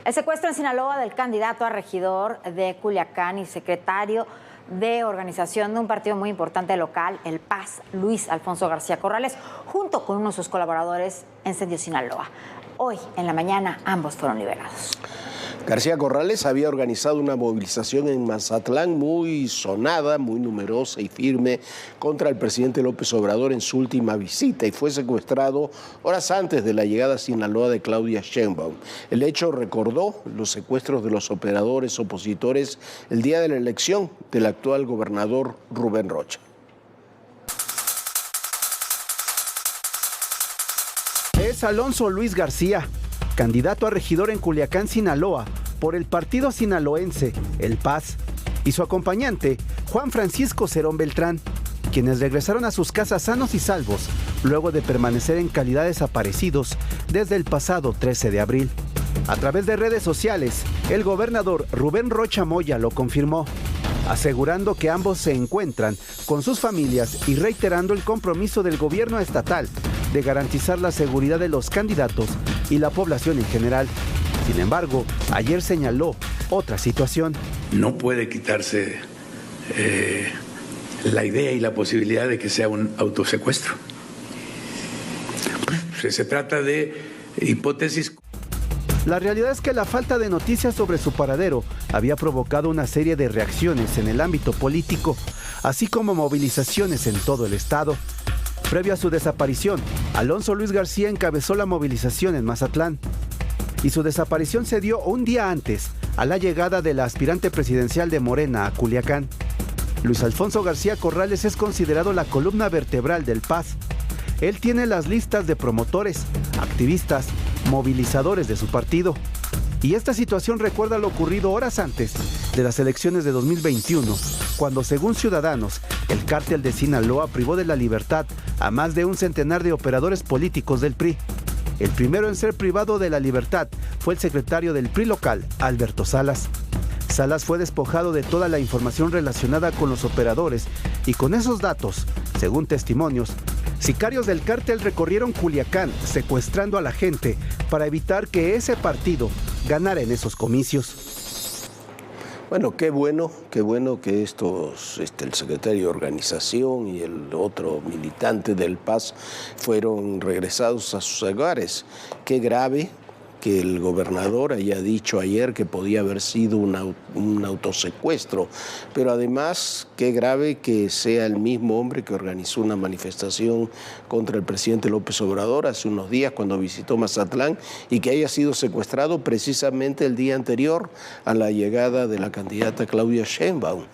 El secuestro en Sinaloa del candidato a regidor de Culiacán y secretario de organización de un partido muy importante local, el PAS, Luis Alfonso García Corrales, junto con uno de sus colaboradores, encendió Sinaloa. Hoy, en la mañana, ambos fueron liberados. García Corrales había organizado una movilización en Mazatlán muy sonada, muy numerosa y firme contra el presidente López Obrador en su última visita y fue secuestrado horas antes de la llegada a Sinaloa de Claudia Sheinbaum. El hecho recordó los secuestros de los operadores opositores el día de la elección del actual gobernador Rubén Rocha. Es Alonso Luis García, candidato a regidor en Culiacán, Sinaloa, por el partido sinaloense, el PAS, y su acompañante, Juan Francisco Cerón Beltrán, quienes regresaron a sus casas sanos y salvos, luego de permanecer en calidad de desaparecidos desde el pasado 13 de abril. A través de redes sociales, el gobernador Rubén Rocha Moya lo confirmó, asegurando que ambos se encuentran con sus familias y reiterando el compromiso del gobierno estatal de garantizar la seguridad de los candidatos y la población en general. Sin embargo, ayer señaló otra situación. No puede quitarse la idea y la posibilidad de que sea un autosecuestro. Se trata de hipótesis. La realidad es que la falta de noticias sobre su paradero había provocado una serie de reacciones en el ámbito político, así como movilizaciones en todo el estado. Previo a su desaparición, Alonso Luis García encabezó la movilización en Mazatlán. Y su desaparición se dio un día antes a la llegada de la aspirante presidencial de Morena a Culiacán. Luis Alfonso García Corrales es considerado la columna vertebral del PAS. Él tiene las listas de promotores, activistas, movilizadores de su partido. Y esta situación recuerda lo ocurrido horas antes de las elecciones de 2021, cuando, según Ciudadanos, el cártel de Sinaloa privó de la libertad a más de un centenar de operadores políticos del PRI. El primero en ser privado de la libertad fue el secretario del PRI local, Alberto Salas. Salas fue despojado de toda la información relacionada con los operadores y con esos datos, según testimonios, sicarios del cártel recorrieron Culiacán secuestrando a la gente para evitar que ese partido ganara en esos comicios. Bueno, qué bueno que estos, el secretario de organización y el otro militante del PAS fueron regresados a sus hogares. Qué grave que el gobernador haya dicho ayer que podía haber sido un autosecuestro, pero además qué grave que sea el mismo hombre que organizó una manifestación contra el presidente López Obrador hace unos días cuando visitó Mazatlán y que haya sido secuestrado precisamente el día anterior a la llegada de la candidata Claudia Sheinbaum.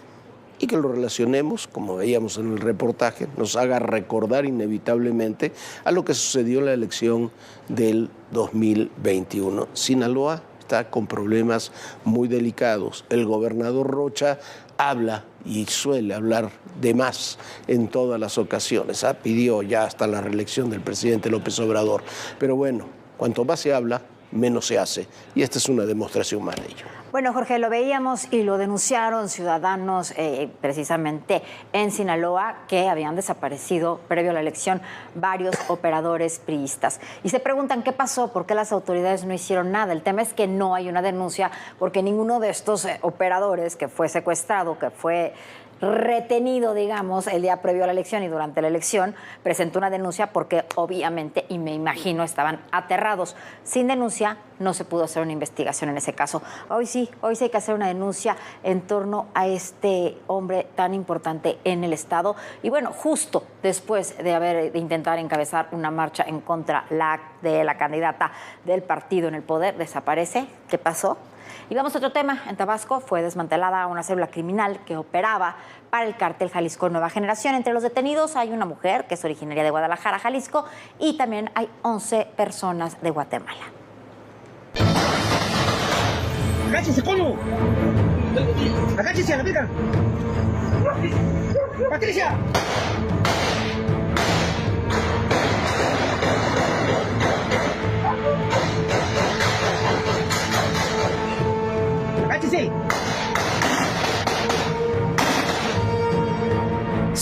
Y que lo relacionemos, como veíamos en el reportaje, nos haga recordar inevitablemente a lo que sucedió en la elección del 2021. Sinaloa está con problemas muy delicados. El gobernador Rocha habla y suele hablar de más en todas las ocasiones. Pidió ya hasta la reelección del presidente López Obrador. Pero bueno, cuanto más se habla, menos se hace. Y esta es una demostración más de ello. Bueno, Jorge, lo veíamos y lo denunciaron ciudadanos precisamente en Sinaloa, que habían desaparecido previo a la elección varios operadores priistas. Y se preguntan qué pasó, por qué las autoridades no hicieron nada. El tema es que no hay una denuncia porque ninguno de estos operadores que fue secuestrado, que fue retenido, digamos, el día previo a la elección y durante la elección, presentó una denuncia porque obviamente, y me imagino, estaban aterrados. Sin denuncia no se pudo hacer una investigación en ese caso. Hoy sí hay que hacer una denuncia en torno a este hombre tan importante en el Estado. Y bueno, justo después de intentar encabezar una marcha en contra de la candidata del partido en el poder, desaparece. ¿Qué pasó? Y vamos a otro tema. En Tabasco fue desmantelada una célula criminal que operaba para el cártel Jalisco Nueva Generación. Entre los detenidos hay una mujer que es originaria de Guadalajara, Jalisco, y también hay 11 personas de Guatemala. ¡Agáchese, coño! ¡Agáchese a la verga! ¡Patricia!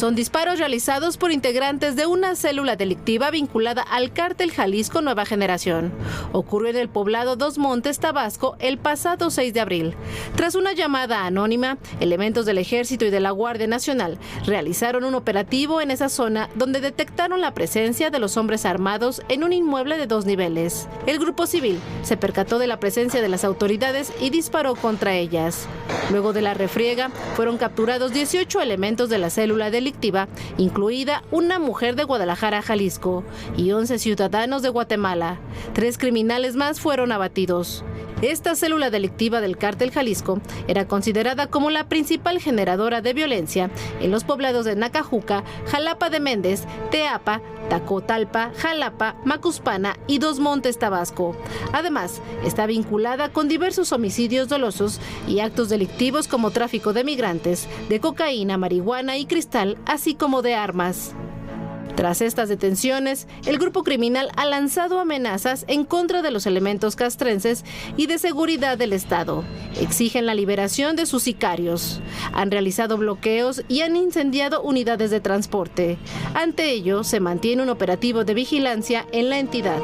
Son disparos realizados por integrantes de una célula delictiva vinculada al Cártel Jalisco Nueva Generación. Ocurrió en el poblado Dos Montes, Tabasco, el pasado 6 de abril. Tras una llamada anónima, elementos del Ejército y de la Guardia Nacional realizaron un operativo en esa zona donde detectaron la presencia de los hombres armados en un inmueble de 2 niveles. El grupo civil se percató de la presencia de las autoridades y disparó contra ellas. Luego de la refriega, fueron capturados 18 elementos de la célula delictiva, incluida una mujer de Guadalajara, Jalisco, y 11 ciudadanos de Guatemala. 3 criminales más fueron abatidos. Esta célula delictiva del Cártel Jalisco era considerada como la principal generadora de violencia en los poblados de Nacajuca, Jalapa de Méndez, Teapa, Tacotalpa, Jalapa, Macuspana y Dos Montes, Tabasco. Además, está vinculada con diversos homicidios dolosos y actos delictivos como tráfico de migrantes, de cocaína, marihuana y cristal, así como de armas. Tras estas detenciones, el grupo criminal ha lanzado amenazas en contra de los elementos castrenses y de seguridad del Estado. Exigen la liberación de sus sicarios. Han realizado bloqueos y han incendiado unidades de transporte. Ante ello, se mantiene un operativo de vigilancia en la entidad.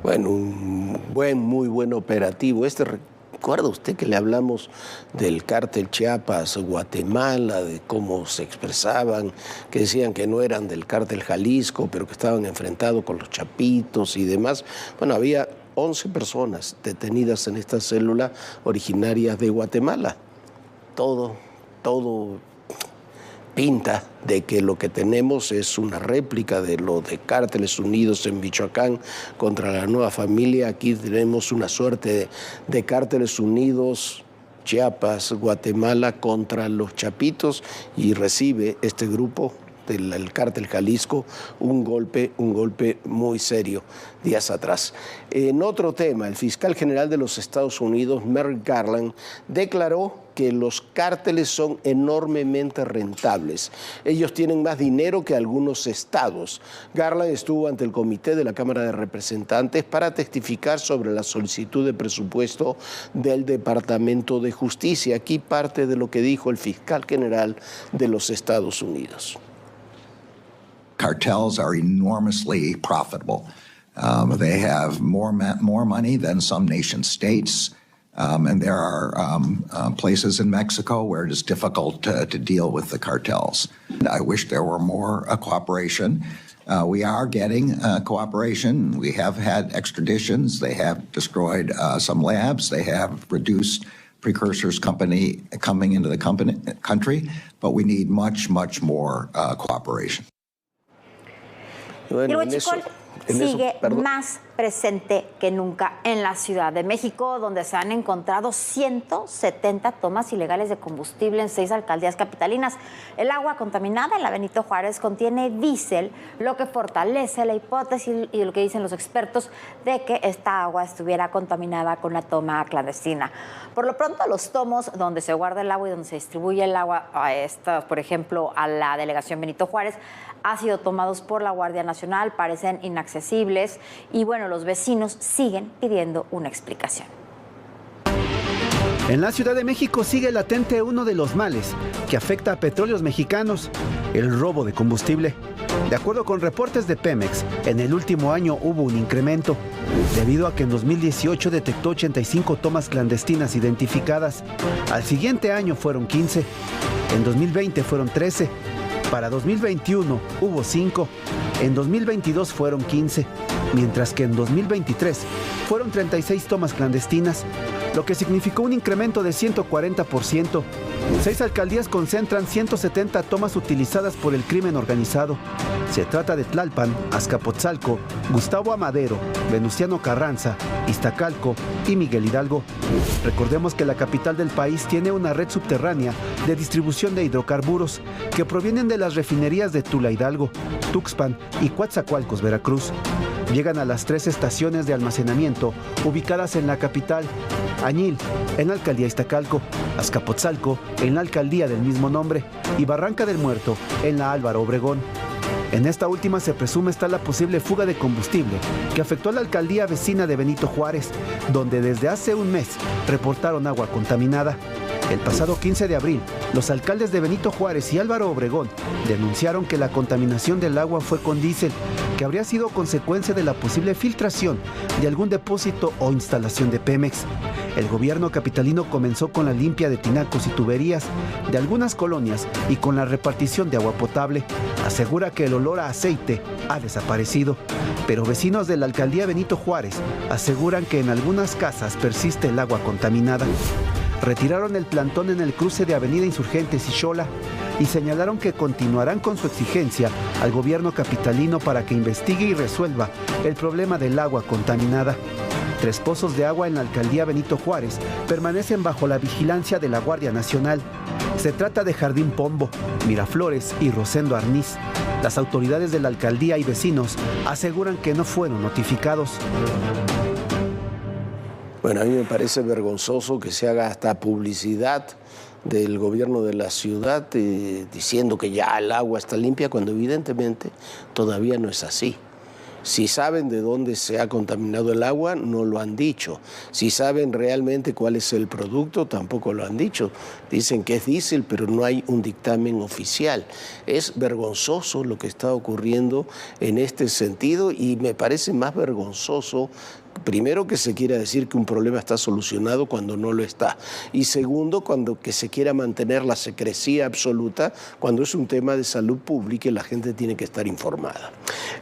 Bueno, un muy buen operativo. ¿Recuerda usted que le hablamos del cártel Chiapas, Guatemala, de cómo se expresaban, que decían que no eran del cártel Jalisco, pero que estaban enfrentados con los chapitos y demás? Bueno, había 11 personas detenidas en esta célula originarias de Guatemala. Todo pinta de que lo que tenemos es una réplica de lo de Cárteles Unidos en Michoacán contra la Nueva Familia. Aquí tenemos una suerte de Cárteles Unidos, Chiapas, Guatemala contra los chapitos, y recibe este grupo del Cártel Jalisco un golpe muy serio días atrás. En otro tema, el fiscal general de los Estados Unidos, Merrick Garland, declaró que los cárteles son enormemente rentables. Ellos tienen más dinero que algunos estados. Garland estuvo ante el comité de la Cámara de Representantes para testificar sobre la solicitud de presupuesto del Departamento de Justicia. Aquí parte de lo que dijo el fiscal general de los Estados Unidos. Cartels are enormously profitable. They have more money than some nation states. And there are places in Mexico where it is difficult to deal with the cartels. I wish there were more cooperation. We are getting cooperation. We have had extraditions. They have destroyed some labs. They have reduced precursors coming into the country. But we need much more cooperation. Bueno, el huachicol sigue más presente que nunca en la Ciudad de México, donde se han encontrado 170 tomas ilegales de combustible en 6 alcaldías capitalinas. El agua contaminada en la Benito Juárez contiene diésel, lo que fortalece la hipótesis y lo que dicen los expertos de que esta agua estuviera contaminada con la toma clandestina. Por lo pronto, los tomos donde se guarda el agua y donde se distribuye el agua, por ejemplo, a la delegación Benito Juárez, han sido tomados por la Guardia Nacional, parecen inaccesibles y bueno, los vecinos siguen pidiendo una explicación. En la Ciudad de México sigue latente uno de los males que afecta a petróleos mexicanos, el robo de combustible. De acuerdo con reportes de Pemex, en el último año hubo un incremento, debido a que en 2018 detectó 85 tomas clandestinas identificadas. Al siguiente año fueron 15, en 2020 fueron 13, para 2021 hubo 5, en 2022 fueron 15, mientras que en 2023 fueron 36 tomas clandestinas, lo que significó un incremento de 140%. 6 alcaldías concentran 170 tomas utilizadas por el crimen organizado. Se trata de Tlalpan, Azcapotzalco, Gustavo Amadero, Venustiano Carranza, Iztacalco y Miguel Hidalgo. Recordemos que la capital del país tiene una red subterránea de distribución de hidrocarburos que provienen de las refinerías de Tula Hidalgo, Tuxpan y Coatzacoalcos, Veracruz. Llegan a las 3 estaciones de almacenamiento ubicadas en la capital: Añil, en la alcaldía Iztacalco, Azcapotzalco, en la alcaldía del mismo nombre, y Barranca del Muerto, en la Álvaro Obregón. En esta última se presume está la posible fuga de combustible que afectó a la alcaldía vecina de Benito Juárez, donde desde hace un mes reportaron agua contaminada. El pasado 15 de abril, los alcaldes de Benito Juárez y Álvaro Obregón denunciaron que la contaminación del agua fue con diésel, que habría sido consecuencia de la posible filtración de algún depósito o instalación de Pemex. El gobierno capitalino comenzó con la limpia de tinacos y tuberías de algunas colonias y con la repartición de agua potable. Asegura que el olor a aceite ha desaparecido, pero vecinos de la alcaldía Benito Juárez aseguran que en algunas casas persiste el agua contaminada. Retiraron el plantón en el cruce de Avenida Insurgentes y Xola y señalaron que continuarán con su exigencia al gobierno capitalino para que investigue y resuelva el problema del agua contaminada. 3 pozos de agua en la alcaldía Benito Juárez permanecen bajo la vigilancia de la Guardia Nacional. Se trata de Jardín Pombo, Miraflores y Rosendo Arniz. Las autoridades de la alcaldía y vecinos aseguran que no fueron notificados. Bueno, a mí me parece vergonzoso que se haga hasta publicidad del gobierno de la ciudad diciendo que ya el agua está limpia, cuando evidentemente todavía no es así. Si saben de dónde se ha contaminado el agua, no lo han dicho. Si saben realmente cuál es el producto, tampoco lo han dicho. Dicen que es diésel, pero no hay un dictamen oficial. Es vergonzoso lo que está ocurriendo en este sentido y me parece más vergonzoso, primero, que se quiera decir que un problema está solucionado cuando no lo está. Y segundo, que se quiera mantener la secrecía absoluta cuando es un tema de salud pública y la gente tiene que estar informada.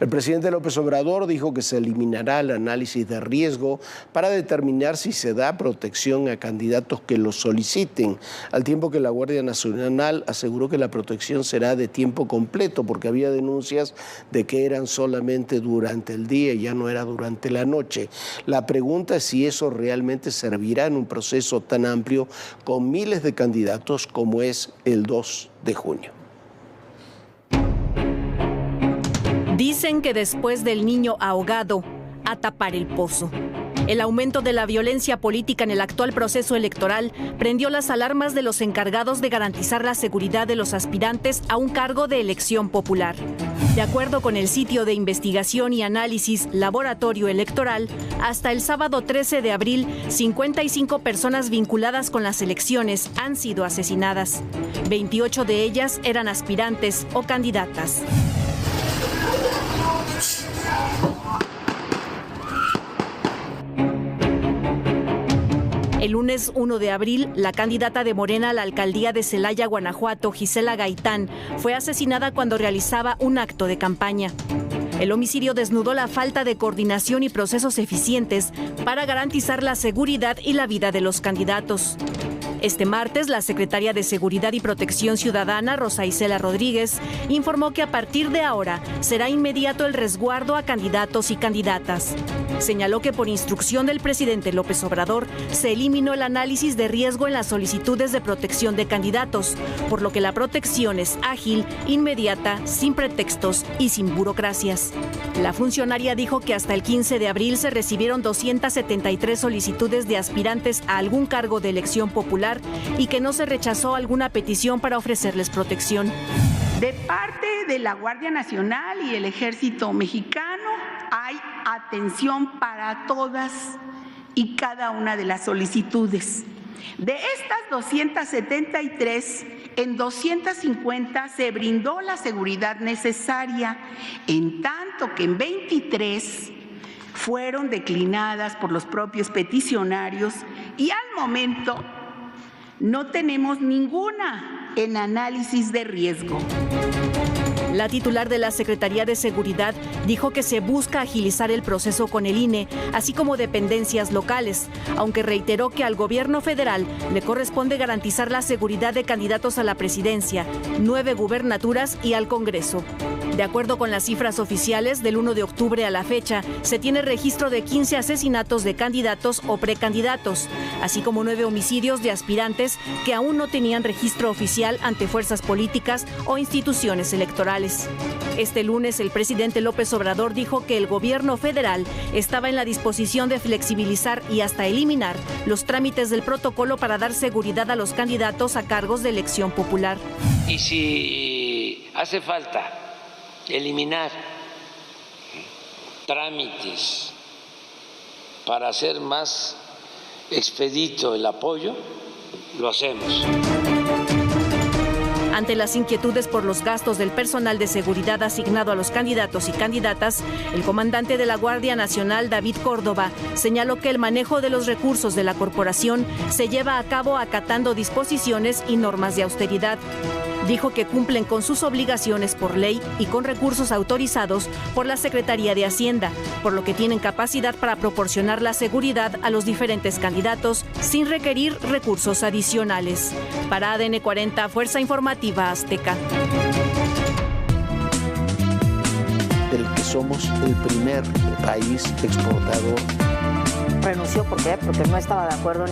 El presidente López Obrador dijo que se eliminará el análisis de riesgo para determinar si se da protección a candidatos que lo soliciten, al tiempo que la Guardia Nacional aseguró que la protección será de tiempo completo, porque había denuncias de que eran solamente durante el día y ya no era durante la noche. La pregunta es si eso realmente servirá en un proceso tan amplio con miles de candidatos como es el 2 de junio. Dicen que después del niño ahogado, a tapar el pozo. El aumento de la violencia política en el actual proceso electoral prendió las alarmas de los encargados de garantizar la seguridad de los aspirantes a un cargo de elección popular. De acuerdo con el sitio de investigación y análisis Laboratorio Electoral, hasta el sábado 13 de abril, 55 personas vinculadas con las elecciones han sido asesinadas. 28 de ellas eran aspirantes o candidatas. El lunes 1 de abril, la candidata de Morena a la alcaldía de Celaya, Guanajuato, Gisela Gaitán, fue asesinada cuando realizaba un acto de campaña. El homicidio desnudó la falta de coordinación y procesos eficientes para garantizar la seguridad y la vida de los candidatos. Este martes, la secretaria de Seguridad y Protección Ciudadana, Rosa Isela Rodríguez, informó que a partir de ahora será inmediato el resguardo a candidatos y candidatas. Señaló que por instrucción del presidente López Obrador se eliminó el análisis de riesgo en las solicitudes de protección de candidatos, por lo que la protección es ágil, inmediata, sin pretextos y sin burocracias. La funcionaria dijo que hasta el 15 de abril se recibieron 273 solicitudes de aspirantes a algún cargo de elección popular y que no se rechazó alguna petición para ofrecerles protección. De parte de la Guardia Nacional y el Ejército Mexicano hay atención para todas y cada una de las solicitudes. De estas 273, en 250 se brindó la seguridad necesaria, en tanto que en 23 fueron declinadas por los propios peticionarios y al momento no tenemos ninguna en análisis de riesgo. La titular de la Secretaría de Seguridad dijo que se busca agilizar el proceso con el INE, así como dependencias locales, aunque reiteró que al gobierno federal le corresponde garantizar la seguridad de candidatos a la presidencia, 9 gubernaturas y al Congreso. De acuerdo con las cifras oficiales, del 1 de octubre a la fecha, se tiene registro de 15 asesinatos de candidatos o precandidatos, así como 9 homicidios de aspirantes que aún no tenían registro oficial ante fuerzas políticas o instituciones electorales. Este lunes, el presidente López Obrador dijo que el gobierno federal estaba en la disposición de flexibilizar y hasta eliminar los trámites del protocolo para dar seguridad a los candidatos a cargos de elección popular. Y si hace falta eliminar trámites para hacer más expedito el apoyo, lo hacemos. Ante las inquietudes por los gastos del personal de seguridad asignado a los candidatos y candidatas, el comandante de la Guardia Nacional, David Córdoba, señaló que el manejo de los recursos de la corporación se lleva a cabo acatando disposiciones y normas de austeridad. Dijo que cumplen con sus obligaciones por ley y con recursos autorizados por la Secretaría de Hacienda, por lo que tienen capacidad para proporcionar la seguridad a los diferentes candidatos sin requerir recursos adicionales. Para ADN 40, Fuerza Informativa Azteca. Del que somos el primer país exportador. Renunció, ¿por qué? Porque no estaba de acuerdo.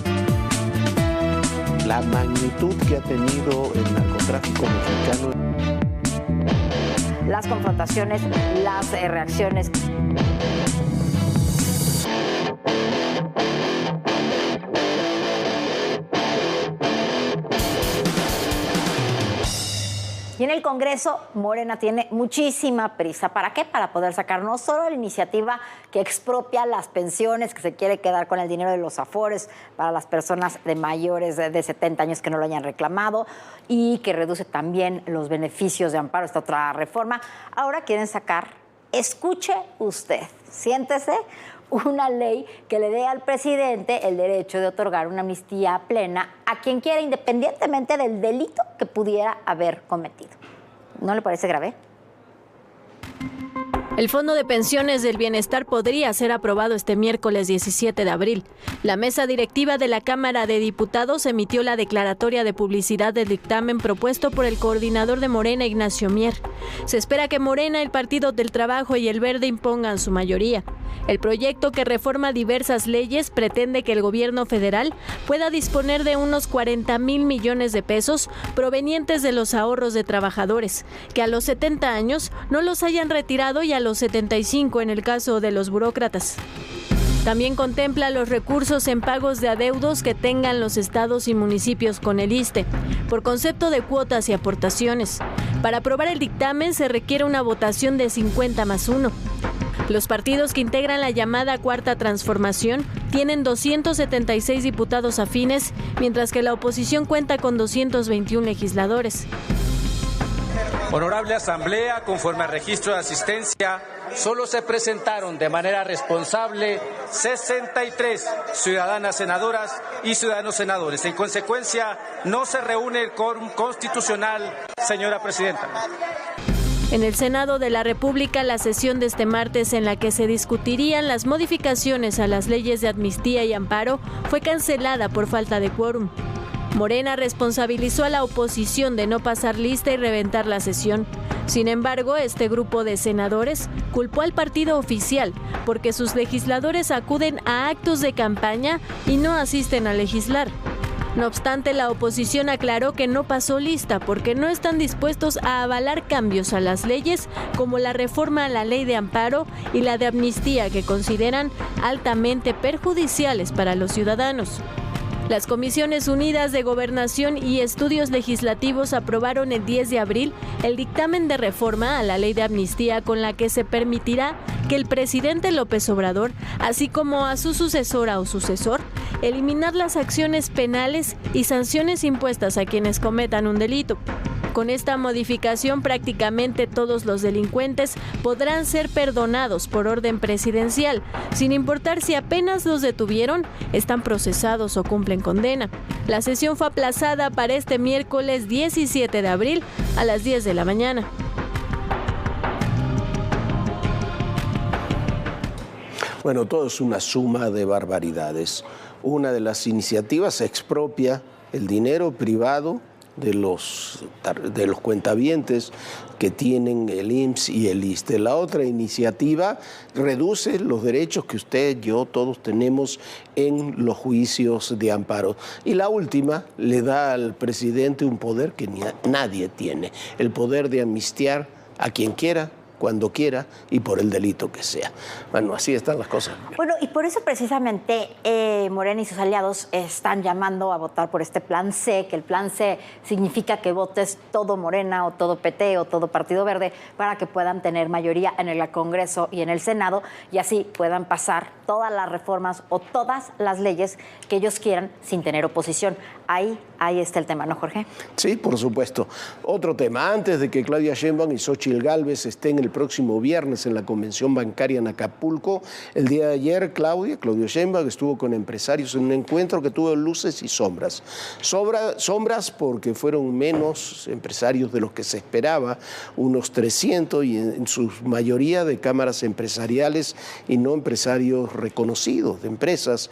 La magnitud que ha tenido el narcotráfico mexicano. Las confrontaciones, las reacciones. Y en el Congreso, Morena tiene muchísima prisa. ¿Para qué? Para poder sacar no solo la iniciativa que expropia las pensiones, que se quiere quedar con el dinero de los afores para las personas de mayores de 70 años que no lo hayan reclamado, y que reduce también los beneficios de amparo, esta otra reforma. Ahora quieren sacar, escuche usted, siéntese, una ley que le dé al presidente el derecho de otorgar una amnistía plena a quien quiera, independientemente del delito que pudiera haber cometido. ¿No le parece grave? El Fondo de Pensiones del Bienestar podría ser aprobado este miércoles 17 de abril. La mesa directiva de la Cámara de Diputados emitió la declaratoria de publicidad del dictamen propuesto por el coordinador de Morena, Ignacio Mier. Se espera que Morena, el Partido del Trabajo y el Verde impongan su mayoría. El proyecto, que reforma diversas leyes, pretende que el gobierno federal pueda disponer de unos 40,000 millones de pesos provenientes de los ahorros de trabajadores, que a los 70 años no los hayan retirado, y a los 75 en el caso de los burócratas. También contempla los recursos en pagos de adeudos que tengan los estados y municipios con el ISSSTE, por concepto de cuotas y aportaciones. Para aprobar el dictamen se requiere una votación de 50+1. Los partidos que integran la llamada Cuarta Transformación tienen 276 diputados afines, mientras que la oposición cuenta con 221 legisladores. Honorable Asamblea, conforme al registro de asistencia, solo se presentaron de manera responsable 63 ciudadanas senadoras y ciudadanos senadores. En consecuencia, no se reúne el quórum constitucional, señora presidenta. En el Senado de la República, la sesión de este martes, en la que se discutirían las modificaciones a las leyes de amnistía y amparo, fue cancelada por falta de quórum. Morena responsabilizó a la oposición de no pasar lista y reventar la sesión. Sin embargo, este grupo de senadores culpó al partido oficial porque sus legisladores acuden a actos de campaña y no asisten a legislar. No obstante, la oposición aclaró que no pasó lista porque no están dispuestos a avalar cambios a las leyes como la reforma a la ley de amparo y la de amnistía, que consideran altamente perjudiciales para los ciudadanos. Las Comisiones Unidas de Gobernación y Estudios Legislativos aprobaron el 10 de abril el dictamen de reforma a la ley de amnistía, con la que se permitirá que el presidente López Obrador, así como a su sucesora o sucesor, eliminar las acciones penales y sanciones impuestas a quienes cometan un delito. Con esta modificación, prácticamente todos los delincuentes podrán ser perdonados por orden presidencial, sin importar si apenas los detuvieron, están procesados o cumplen condena. La sesión fue aplazada para este miércoles 17 de abril a las 10 de la mañana. Bueno, todo es una suma de barbaridades. Una de las iniciativas expropia el dinero privado de los cuentavientes que tienen el IMSS y el ISSSTE. La otra iniciativa reduce los derechos que usted, yo, todos tenemos en los juicios de amparo. Y la última le da al presidente un poder que nadie tiene, el poder de amnistiar a quien quiera, cuando quiera y por el delito que sea. Bueno, así están las cosas. Bueno, y por eso precisamente Morena y sus aliados están llamando a votar por este plan C, que el plan C significa que votes todo Morena o todo PT o todo Partido Verde para que puedan tener mayoría en el Congreso y en el Senado y así puedan pasar todas las reformas o todas las leyes que ellos quieran sin tener oposición. Ahí está el tema, ¿no, Jorge? Sí, por supuesto. Otro tema, antes de que Claudia Sheinbaum y Xóchitl Gálvez estén el próximo viernes en la convención bancaria en Acapulco, el día de ayer Claudia Sheinbaum estuvo con empresarios en un encuentro que tuvo luces y sombras. Sombras porque fueron menos empresarios de los que se esperaba, unos 300 y en su mayoría de cámaras empresariales y no empresarios reconocidos de empresas.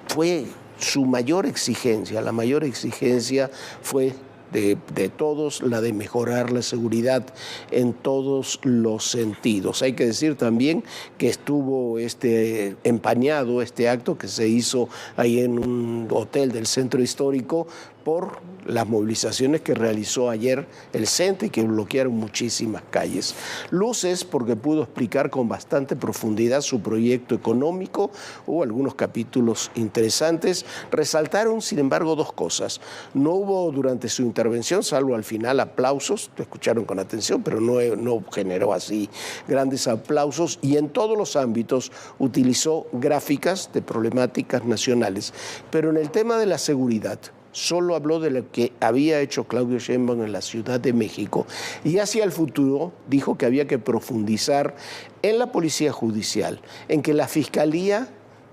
Fue su mayor exigencia, la mayor exigencia fue de todos, la de mejorar la seguridad en todos los sentidos. Hay que decir también que estuvo empañado este acto que se hizo ahí en un hotel del centro histórico por las movilizaciones que realizó ayer el CENTE y que bloquearon muchísimas calles. Luces porque pudo explicar con bastante profundidad su proyecto económico, hubo algunos capítulos interesantes. Resaltaron, sin embargo, dos cosas. No hubo durante su intervención, salvo al final, aplausos, lo escucharon con atención, pero no generó así grandes aplausos y en todos los ámbitos utilizó gráficas de problemáticas nacionales. Pero en el tema de la seguridad, solo habló de lo que había hecho Claudia Sheinbaum en la Ciudad de México y hacia el futuro dijo que había que profundizar en la policía judicial, en que la Fiscalía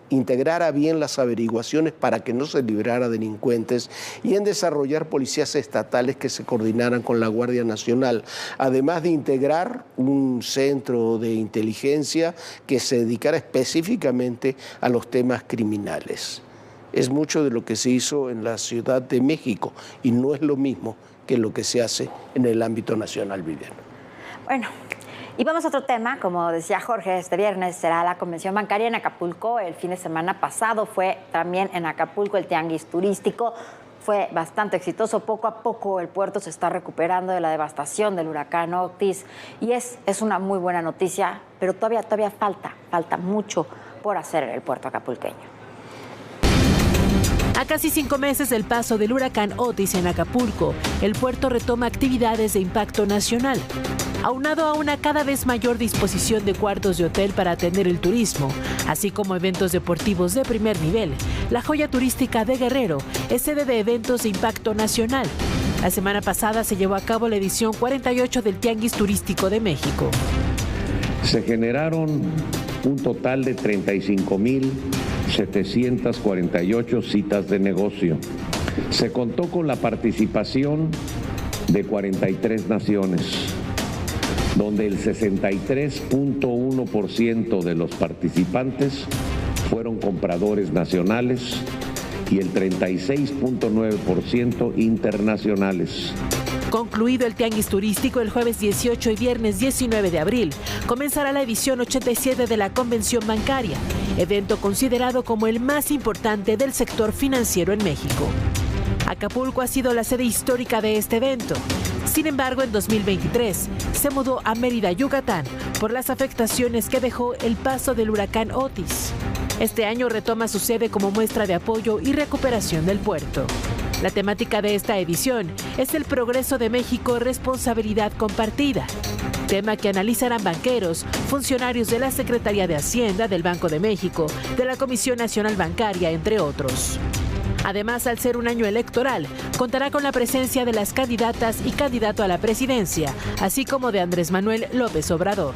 integrara bien las averiguaciones para que no se librara delincuentes y en desarrollar policías estatales que se coordinaran con la Guardia Nacional, además de integrar un centro de inteligencia que se dedicara específicamente a los temas criminales. Es mucho de lo que se hizo en la Ciudad de México y no es lo mismo que lo que se hace en el ámbito nacional, Viviana. Bueno, y vamos a otro tema. Como decía Jorge, este viernes será la convención bancaria en Acapulco. El fin de semana pasado fue también en Acapulco el tianguis turístico. Fue bastante exitoso. Poco a poco el puerto se está recuperando de la devastación del huracán Otis y es una muy buena noticia, pero todavía falta mucho por hacer en el puerto acapulqueño. A casi 5 meses del paso del huracán Otis en Acapulco, el puerto retoma actividades de impacto nacional. Aunado a una cada vez mayor disposición de cuartos de hotel para atender el turismo, así como eventos deportivos de primer nivel, la joya turística de Guerrero es sede de eventos de impacto nacional. La semana pasada se llevó a cabo la edición 48 del Tianguis Turístico de México. Se generaron un total de 35,748 citas de negocio. Se contó con la participación de 43 naciones, donde el 63.1% de los participantes fueron compradores nacionales y el 36.9% internacionales. Concluido el tianguis turístico el jueves 18 y viernes 19 de abril, comenzará la edición 87 de la Convención Bancaria, evento considerado como el más importante del sector financiero en México. Acapulco ha sido la sede histórica de este evento. Sin embargo, en 2023 se mudó a Mérida, Yucatán, por las afectaciones que dejó el paso del huracán Otis. Este año retoma su sede como muestra de apoyo y recuperación del puerto. La temática de esta edición es el progreso de México, responsabilidad compartida, tema que analizarán banqueros, funcionarios de la Secretaría de Hacienda, del Banco de México, de la Comisión Nacional Bancaria, entre otros. Además, al ser un año electoral, contará con la presencia de las candidatas y candidato a la presidencia, así como de Andrés Manuel López Obrador.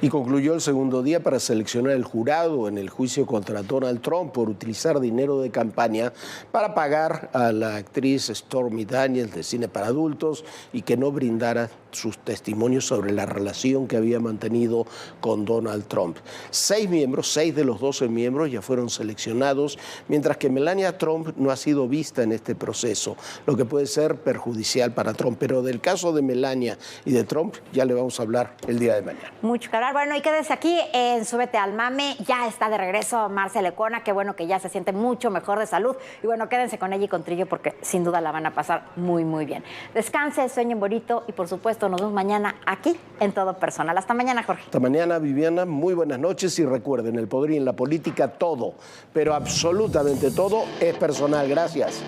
Y concluyó el segundo día para seleccionar el jurado en el juicio contra Donald Trump por utilizar dinero de campaña para pagar a la actriz Stormy Daniels de cine para adultos y que no brindara sus testimonios sobre la relación que había mantenido con Donald Trump. 6 de los 12 miembros ya fueron seleccionados, mientras que Melania Trump no ha sido vista en este proceso, lo que puede ser perjudicial para Trump. Pero del caso de Melania y de Trump ya le vamos a hablar el día de mañana. Mucho, Gerardo. Bueno, y quédese aquí en Súbete al Mame. Ya está de regreso Marcia Lecona. Qué bueno que ya se siente mucho mejor de salud. Y bueno, quédense con ella y con Trillo porque sin duda la van a pasar muy, muy bien. Descanse, sueñen bonito y por supuesto nos vemos mañana aquí en Todo Personal. Hasta mañana, Jorge. Hasta mañana, Viviana. Muy buenas noches y recuerden, el poder y en la política todo, pero absolutamente todo es personal. Gracias.